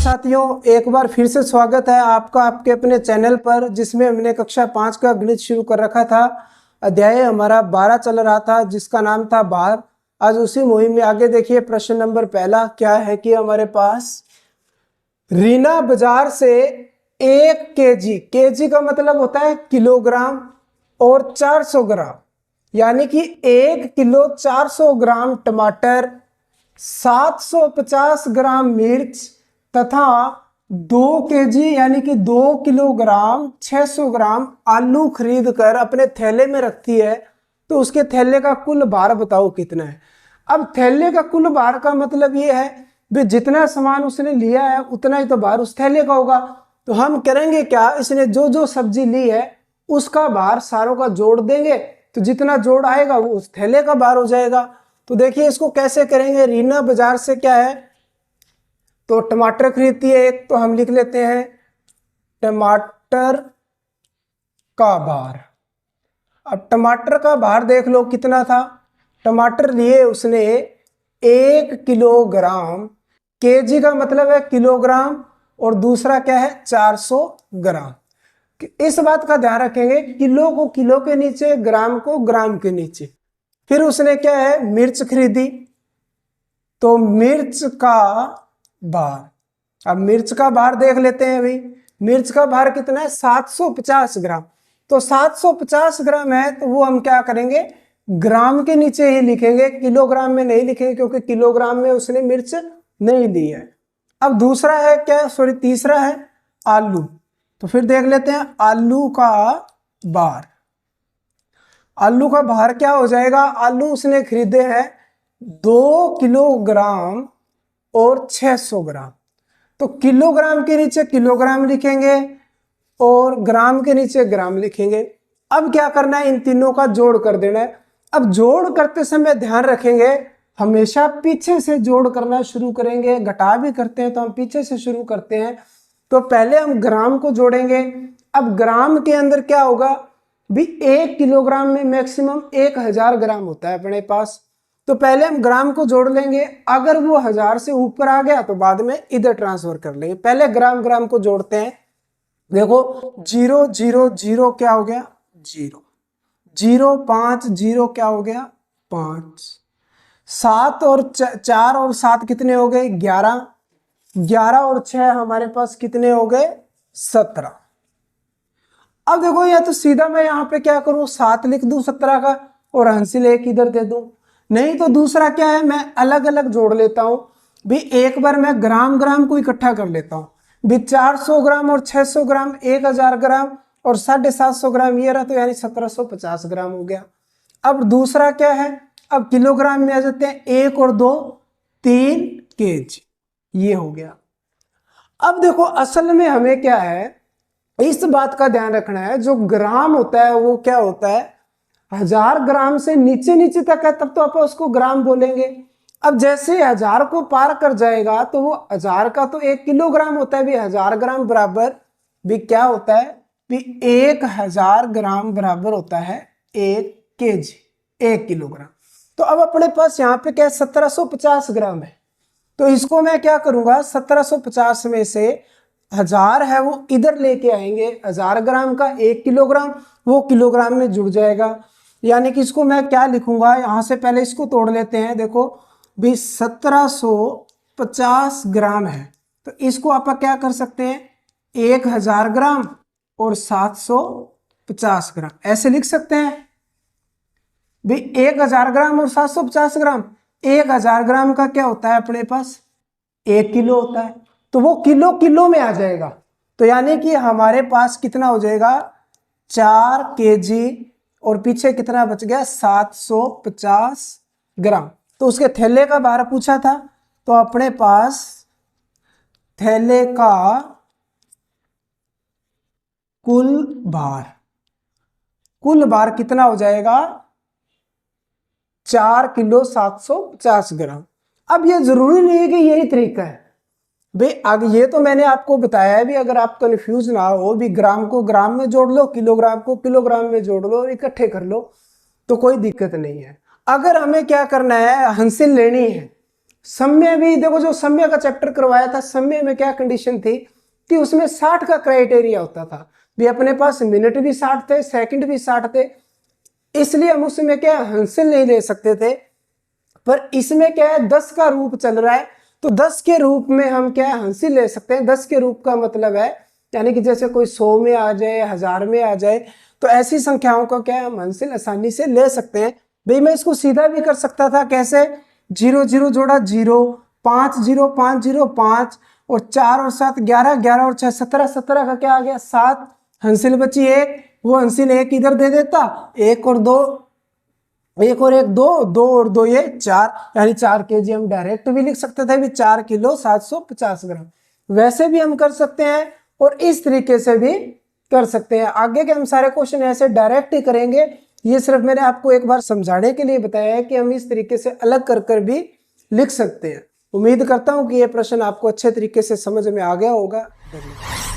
साथियों, एक बार फिर से स्वागत है आपका आपके अपने चैनल पर, जिसमें हमने कक्षा 5 का गणित शुरू कर रखा था। अध्याय हमारा 12 चल रहा था, जिसका नाम था भार। आज उसी मुहिम में आगे देखिए, प्रश्न नंबर पहला क्या है कि हमारे पास रीना बाजार से 1 केजी, केजी का मतलब होता है किलोग्राम, और 400 ग्राम यानी कि 1 किलो 400 ग्राम टमाटर, 750 ग्राम मिर्च तथा 2 केजी यानी कि 2 किलोग्राम 600 ग्राम आलू खरीद कर अपने थैले में रखती है। तो उसके थैले का कुल भार बताओ कितना है। अब थैले का कुल भार का मतलब ये है भी जितना सामान उसने लिया है उतना ही तो भार उस थैले का होगा। तो हम करेंगे क्या, इसने जो जो सब्जी ली है उसका भार सारों का जोड़ देंगे, तो जितना जोड़ आएगा वो उस थैले का भार हो जाएगा। तो देखिए इसको कैसे करेंगे। रीना बाजार से क्या है, तो टमाटर खरीदती है एक, तो हम लिख लेते हैं टमाटर का भार। अब टमाटर का भार देख लो कितना था। टमाटर लिए उसने 1 किलोग्राम, केजी का मतलब है किलोग्राम, और दूसरा क्या है 400 ग्राम। इस बात का ध्यान रखेंगे, किलो को किलो के नीचे, ग्राम को ग्राम के नीचे। फिर उसने क्या है मिर्च खरीदी, तो मिर्च का भार, अब मिर्च का भार देख लेते हैं भाई। मिर्च का भार कितना है 750 ग्राम। तो 750 ग्राम है तो वो हम क्या करेंगे, ग्राम के नीचे ही लिखेंगे, किलोग्राम में नहीं लिखेंगे, क्योंकि किलोग्राम में उसने मिर्च नहीं ली है। अब दूसरा है क्या, सॉरी तीसरा है आलू। तो फिर देख लेते हैं आलू का भार। आलू का भार क्या हो जाएगा, आलू उसने खरीदे हैं 2 किलोग्राम और 600 ग्राम। तो किलोग्राम के नीचे किलोग्राम लिखेंगे और ग्राम के नीचे ग्राम लिखेंगे। अब क्या करना है, इन तीनों का जोड़ कर देना है। अब जोड़ करते समय ध्यान रखेंगे, हमेशा पीछे से जोड़ करना शुरू करेंगे। घटा भी करते हैं तो हम पीछे से शुरू करते हैं। तो पहले हम ग्राम को जोड़ेंगे। अब ग्राम के अंदर क्या होगा भी, 1 किलोग्राम में मैक्सिमम 1000 ग्राम होता है अपने पास। तो पहले हम ग्राम को जोड़ लेंगे, अगर वो 1000 से ऊपर आ गया तो बाद में इधर ट्रांसफर कर लेंगे। पहले ग्राम ग्राम को जोड़ते हैं। देखो 0 0 0 क्या हो गया 0, 0 5 0 क्या हो गया 5, 7 और 4 और 7 कितने हो गए 11, 11 और 6 हमारे पास कितने हो गए 17। अब देखो या तो सीधा मैं यहाँ पे क्या करूं 7 लिख दूं 17 का और हंसिल 1 इधर दे दूं, नहीं तो दूसरा क्या है मैं अलग अलग जोड़ लेता हूं भी। एक बार मैं ग्राम ग्राम को इकट्ठा कर लेता हूं भी, 400 ग्राम और 600 ग्राम 1000 ग्राम और 750 ग्राम ये रहा, तो यानी 1750 ग्राम हो गया। अब दूसरा क्या है, अब किलोग्राम में आ जाते हैं, 1 और 2 3 केजी, ये हो गया। अब देखो असल में हमें क्या है, इस बात का ध्यान रखना है, जो ग्राम होता है वो क्या होता है 1000 ग्राम से नीचे नीचे तक है, तब तो आप उसको ग्राम बोलेंगे। अब जैसे 1000 को पार कर जाएगा तो वो 1000 का तो 1 किलोग्राम होता है भी, 1000 ग्राम बराबर भी क्या होता है भी 1000 ग्राम बराबर होता है 1 केजी, 1 किलोग्राम। तो अब अपने पास यहाँ पे क्या है 1750 ग्राम है। तो इसको मैं क्या करूंगा 1750 में से 1000 है वो इधर लेके आएंगे, 1000 ग्राम का 1 किलोग्राम वो किलोग्राम में जुड़ जाएगा। यानी कि इसको मैं क्या लिखूंगा, यहां से पहले इसको तोड़ लेते हैं। देखो भी 1750 ग्राम है, तो इसको आप क्या कर सकते हैं 1000 ग्राम और 750 ग्राम ऐसे लिख सकते हैं भी। 1000 ग्राम और 750 ग्राम, 1000 ग्राम का क्या होता है अपने पास 1 किलो होता है, तो वो किलो किलो में आ जाएगा। तो यानी कि हमारे पास कितना हो जाएगा 4 केजी और पीछे कितना बच गया 750 ग्राम। तो उसके थैले का भार पूछा था, तो अपने पास थैले का कुल भार कितना हो जाएगा 4 किलो 750 ग्राम। अब ये जरूरी नहीं है कि यही तरीका है भाई, आगे ये तो मैंने आपको बताया है भी, अगर आप कंफ्यूज ना हो भी, ग्राम को ग्राम में जोड़ लो, किलोग्राम को किलोग्राम में जोड़ लो, इकट्ठे कर लो तो कोई दिक्कत नहीं है। अगर हमें क्या करना है हंसिल लेनी है, सम्य भी देखो, जो सम्य का चैप्टर करवाया था, सम्य में क्या कंडीशन थी कि उसमें 60 का क्राइटेरिया होता था भी, अपने पास मिनट भी 60 थे, सेकंड भी 60 थे, इसलिए हम उसमें क्या हंसिल नहीं ले सकते थे। पर इसमें क्या है 10 का रूप चल रहा है, तो 10 के रूप में हम क्या हंसिल ले सकते हैं। 10 के रूप का मतलब है यानी कि जैसे कोई 100 में आ जाए, 1000 में आ जाए, तो ऐसी संख्याओं को क्या हम हंसिल आसानी से ले सकते हैं। भाई मैं इसको सीधा भी कर सकता था, कैसे 0 0 जोड़ा 0, 5 0 5 0 5, और 4 और 7 11, 11 और 6 17, 17 का क्या आ गया 7, हंसिल बची 1, वो हंसिल 1 इधर दे देता, 1 और 2, 1 और 1 2, 2 और 2 ये 4, यानी 4 kg हम डायरेक्ट भी लिख सकते थे भी 4 किलो 750 ग्राम। वैसे भी हम कर सकते हैं और इस तरीके से भी कर सकते हैं। आगे के हम सारे क्वेश्चन ऐसे डायरेक्ट ही करेंगे, ये सिर्फ मैंने आपको एक बार समझाने के लिए बताया है कि हम इस तरीके से अलग कर कर भी लिख सकते हैं। उम्मीद करता हूं कि ये प्रश्न आपको अच्छे तरीके से समझ में आ गया होगा। धन्यवाद।